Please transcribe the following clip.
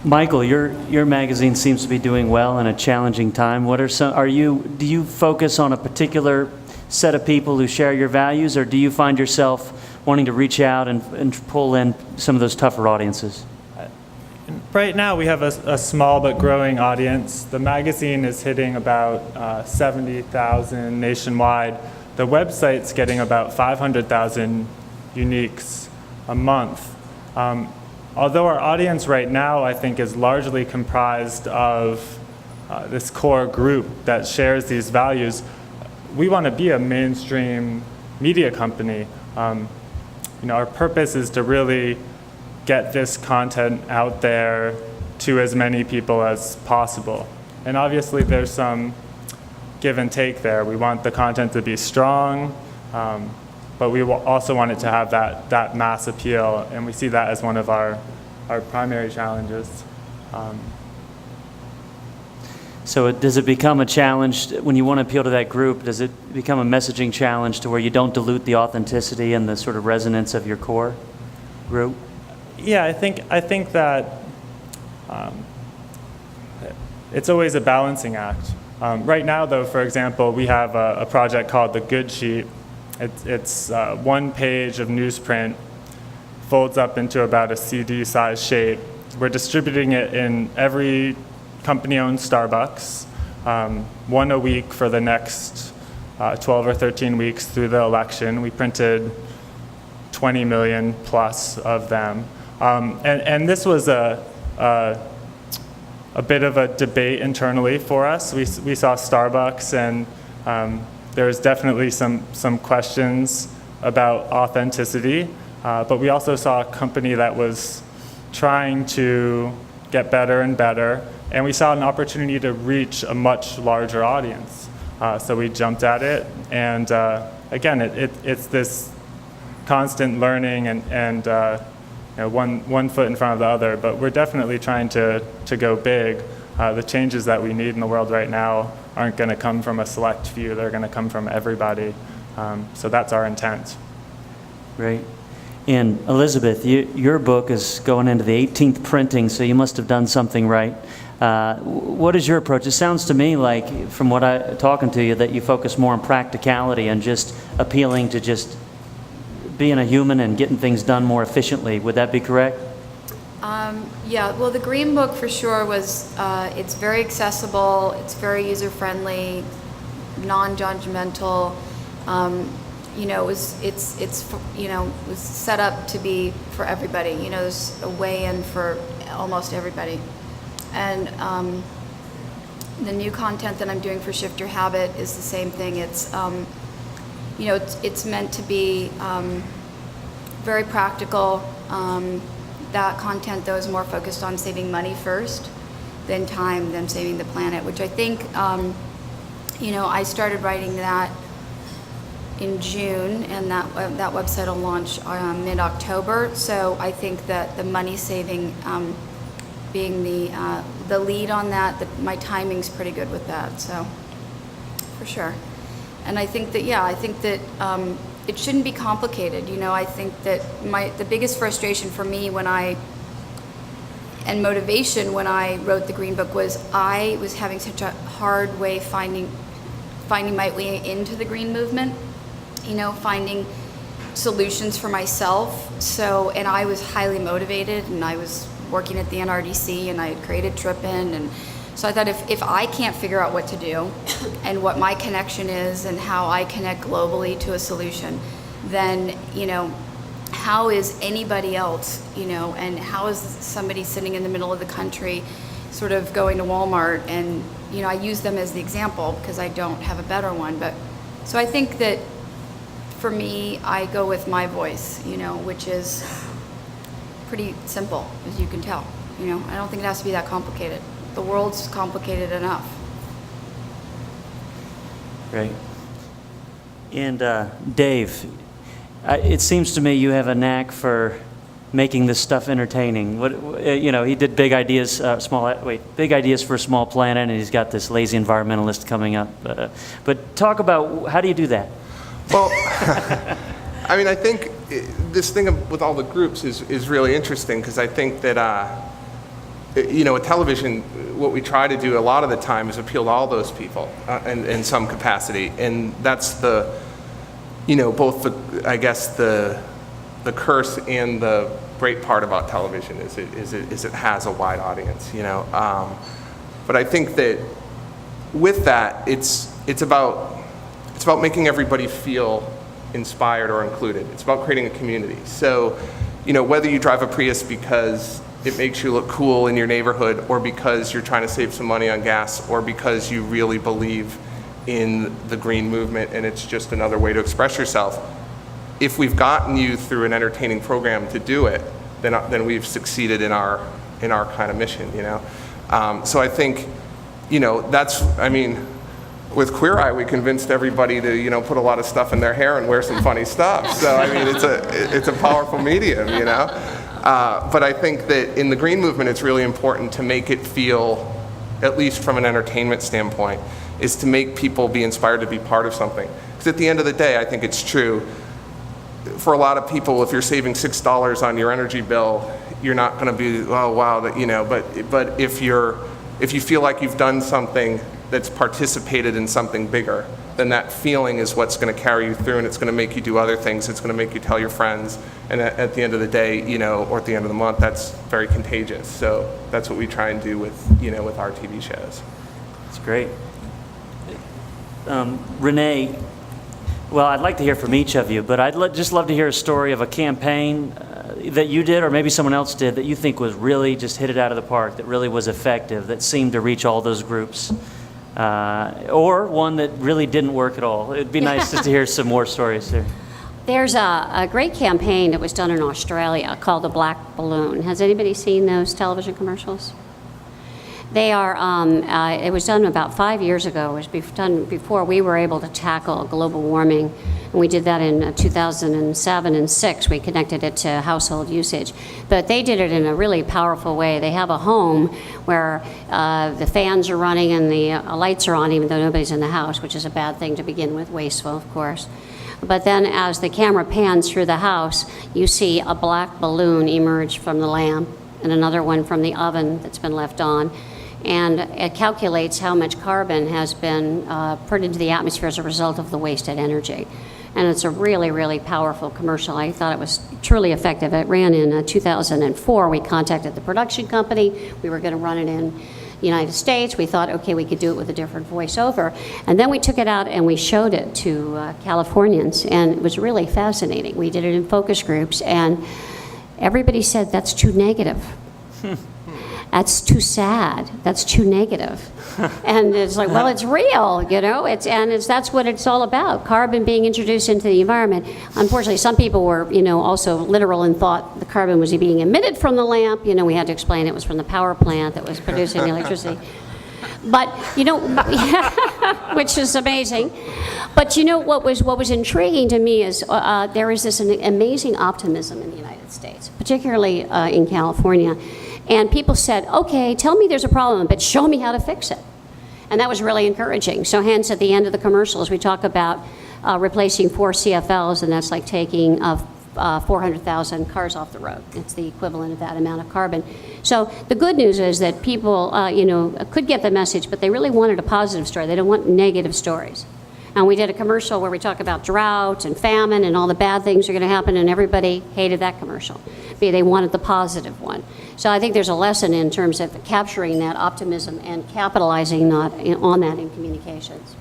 Michael, your magazine seems to be doing well in a challenging time. What are some? Do you focus on a particular set of people who share your values, or do you find yourself wanting to reach out and pull in some of those tougher audiences? Right now we have a small but growing audience. The magazine is hitting about 70,000 nationwide. The website's getting about 500,000 uniques a month. Although our audience right now, I think, is largely comprised of this core group that shares these values, we want to be a mainstream media company. Our purpose is to really get this content out there to as many people as possible. And obviously there's some give and take there. We want the content to be strong, but we also want it to have that mass appeal, and we see that as one of our primary challenges. So does it become a challenge when you want to appeal to that group? Does it become a messaging challenge to where you don't dilute the authenticity and the sort of resonance of your core group? Yeah, I think that it's always a balancing act. Right now, though, for example, we have a project called the Good Sheet. It's 1 page of newsprint, folds up into about a CD-sized shape. We're distributing it in every company-owned Starbucks, 1 a week for the next 12 or 13 weeks through the election. We printed 20 million plus of them. And this was a bit of a debate internally for us. We saw Starbucks, and there was definitely some questions about authenticity, but we also saw a company that was trying to get better and better, and we saw an opportunity to reach a much larger audience. So we jumped at it, and again, it's this constant learning and one foot in front of the other, but we're definitely trying to go big. The changes that we need in the world right now aren't going to come from a select few, they're going to come from everybody. So that's our intent. Great. And Elizabeth, your book is going into the 18th printing, so you must have done something right. What is your approach? It sounds to me like, from what I'm talking to you, that you focus more on practicality and just appealing to just being a human and getting things done more efficiently. Would that be correct? Yeah, well, the Green Book for sure was, it's very accessible, it's very user-friendly, non-judgmental. It was set up to be for everybody. There's a way in for almost everybody. And the new content that I'm doing for Shift Your Habit is the same thing. It's it's meant to be very practical. That content, though, is more focused on saving money first, then time, then saving the planet, which I think, I started writing that in June, and that website will launch mid-October. So I think that the money saving being the lead on that, my timing's pretty good with that, so for sure. And I think that it shouldn't be complicated. I think that the biggest frustration for me and motivation when I wrote the Green Book was I was having such a hard way finding my way into the green movement, finding solutions for myself. And I was highly motivated, and I was working at the NRDC, and I had created Trippin, and so I thought if I can't figure out what to do and what my connection is and how I connect globally to a solution, then, how is anybody else, and how is somebody sitting in the middle of the country sort of going to Walmart? And, I use them as the example because I don't have a better one. But so I think that for me, I go with my voice, which is pretty simple, as you can tell. I don't think it has to be that complicated. The world's complicated enough. Great. And Dave, it seems to me you have a knack for making this stuff entertaining. He did Big Ideas, Big Ideas for a Small Planet, and he's got this Lazy Environmentalist coming up. But talk about, how do you do that? Well, I think this thing with all the groups is really interesting, because I think that with television, what we try to do a lot of the time is appeal to all those people in some capacity. And that's both the curse and the great part about television is it has a wide audience, But I think that with that, it's about making everybody feel inspired or included. It's about creating a community. So, whether you drive a Prius because it makes you look cool in your neighborhood, or because you're trying to save some money on gas, or because you really believe in the green movement and it's just another way to express yourself, if we've gotten you through an entertaining program to do it, then we've succeeded in our kind of mission, So I think, with Queer Eye, we convinced everybody to, put a lot of stuff in their hair and wear some funny stuff. So, it's a powerful medium, But I think that in the green movement, it's really important to make it feel, at least from an entertainment standpoint, is to make people be inspired to be part of something. Because at the end of the day, I think it's true, for a lot of people, if you're saving $6 on your energy bill, you're not going to be, oh wow, but if you feel like you've done something that's participated in something bigger, then that feeling is what's going to carry you through, and it's going to make you do other things. It's going to make you tell your friends, and at the end of the day, or at the end of the month, that's very contagious. So that's what we try and do with our TV shows. That's great. Renee, well, I'd like to hear from each of you, but I'd just love to hear a story of a campaign that you did, or maybe someone else did, that you think was really just hit it out of the park, that really was effective, that seemed to reach all those groups. Or one that really didn't work at all. It'd be nice just to hear some more stories there. There's a great campaign that was done in Australia called the Black Balloon. Has anybody seen those television commercials? They are, it was done about 5 years ago. It was done before we were able to tackle global warming. And we did that in 2007 and 6. We connected it to household usage. But they did it in a really powerful way. They have a home where the fans are running and the lights are on, even though nobody's in the house, which is a bad thing to begin with, wasteful, of course. But then as the camera pans through the house, you see a black balloon emerge from the lamp and another one from the oven that's been left on. And it calculates how much carbon has been put into the atmosphere as a result of the wasted energy. And it's a really, really powerful commercial. I thought it was truly effective. It ran in 2004. We contacted the production company. We were going to run it in the United States. We thought, okay, we could do it with a different voiceover. And then we took it out and we showed it to Californians. And it was really fascinating. We did it in focus groups. And everybody said, that's too negative. That's too sad. That's too negative. And it's like, well, it's real, that's what it's all about. Carbon being introduced into the environment. Unfortunately, some people were, also literal and thought the carbon was being emitted from the lamp. We had to explain it was from the power plant that was producing the electricity. But, which is amazing. But what was intriguing to me is there is this amazing optimism in the United States, particularly in California. And people said, okay, tell me there's a problem, but show me how to fix it. And that was really encouraging. So hence, at the end of the commercials, we talk about replacing 4 CFLs, and that's like taking 400,000 cars off the road. It's the equivalent of that amount of carbon. So the good news is that people, could get the message, but they really wanted a positive story. They don't want negative stories. And we did a commercial where we talk about drought and famine and all the bad things are going to happen, and everybody hated that commercial. They wanted the positive one. So I think there's a lesson in terms of capturing that optimism and capitalizing on that in communications.